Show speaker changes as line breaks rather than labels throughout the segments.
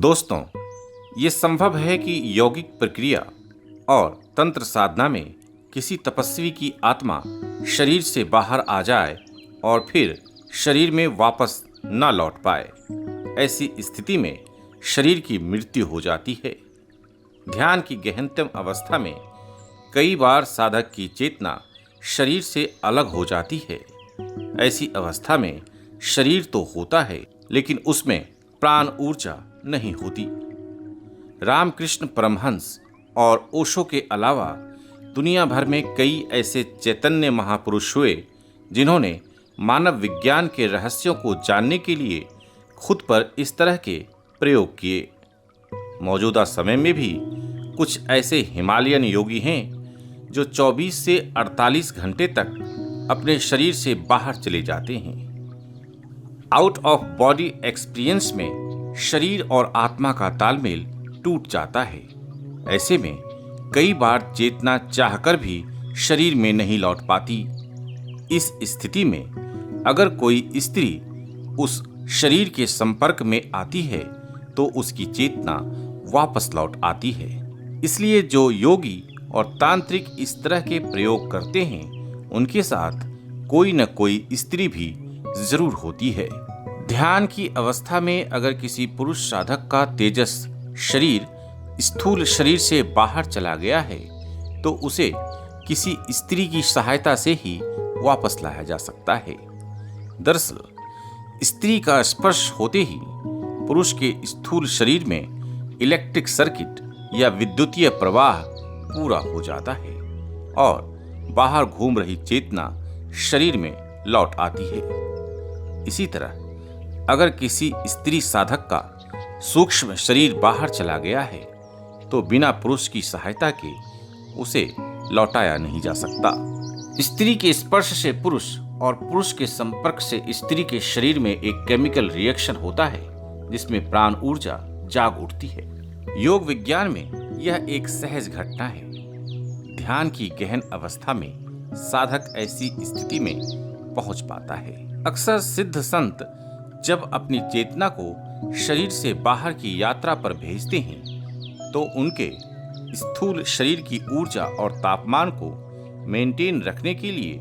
दोस्तों, ये संभव है कि यौगिक प्रक्रिया और तंत्र साधना में किसी तपस्वी की आत्मा शरीर से बाहर आ जाए और फिर शरीर में वापस न लौट पाए। ऐसी स्थिति में शरीर की मृत्यु हो जाती है। ध्यान की गहनतम अवस्था में कई बार साधक की चेतना शरीर से अलग हो जाती है। ऐसी अवस्था में शरीर तो होता है, लेकिन उसमें प्राण ऊर्जा नहीं होती। रामकृष्ण परमहंस और ओशो के अलावा दुनिया भर में कई ऐसे चैतन्य महापुरुष हुए जिन्होंने मानव विज्ञान के रहस्यों को जानने के लिए खुद पर इस तरह के प्रयोग किए। मौजूदा समय में भी कुछ ऐसे हिमालयन योगी हैं जो 24 से 48 घंटे तक अपने शरीर से बाहर चले जाते हैं। आउट ऑफ बॉडी एक्सपीरियंस में शरीर और आत्मा का तालमेल टूट जाता है। ऐसे में कई बार चेतना चाहकर भी शरीर में नहीं लौट पाती। इस स्थिति में अगर कोई स्त्री उस शरीर के संपर्क में आती है तो उसकी चेतना वापस लौट आती है। इसलिए जो योगी और तांत्रिक इस तरह के प्रयोग करते हैं, उनके साथ कोई न कोई स्त्री भी जरूर होती है। ध्यान की अवस्था में अगर किसी पुरुष साधक का तेजस शरीर स्थूल शरीर से बाहर चला गया है तो उसे किसी स्त्री की सहायता से ही वापस लाया जा सकता है। दरअसल स्त्री का स्पर्श होते ही पुरुष के स्थूल शरीर में इलेक्ट्रिक सर्किट या विद्युतीय प्रवाह पूरा हो जाता है और बाहर घूम रही चेतना शरीर में लौट आती है। इसी तरह अगर किसी स्त्री साधक का सूक्ष्म शरीर बाहर चला गया है तो बिना पुरुष की सहायता के उसे लौटाया नहीं जा सकता। स्त्री के स्पर्श से पुरुष और पुरुष के संपर्क से स्त्री के शरीर में एक केमिकल रिएक्शन होता है जिसमें प्राण ऊर्जा जाग उठती है। योग विज्ञान में यह एक सहज घटना है। ध्यान की गहन अवस्था में साधक ऐसी स्थिति में पहुंच पाता है। अक्सर सिद्ध संत जब अपनी चेतना को शरीर से बाहर की यात्रा पर भेजते हैं तो उनके स्थूल शरीर की ऊर्जा और तापमान को मेंटेन रखने के लिए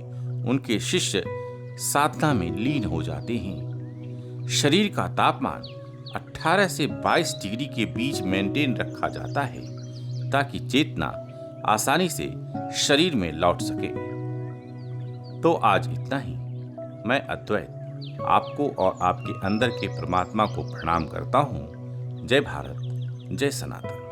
उनके शिष्य साधना में लीन हो जाते हैं। शरीर का तापमान 18 से 22 डिग्री के बीच मेंटेन रखा जाता है ताकि चेतना आसानी से शरीर में लौट सके। तो आज इतना ही। मैं अद्वैत आपको और आपके अंदर के परमात्मा को प्रणाम करता हूँ। जय भारत, जय सनातन।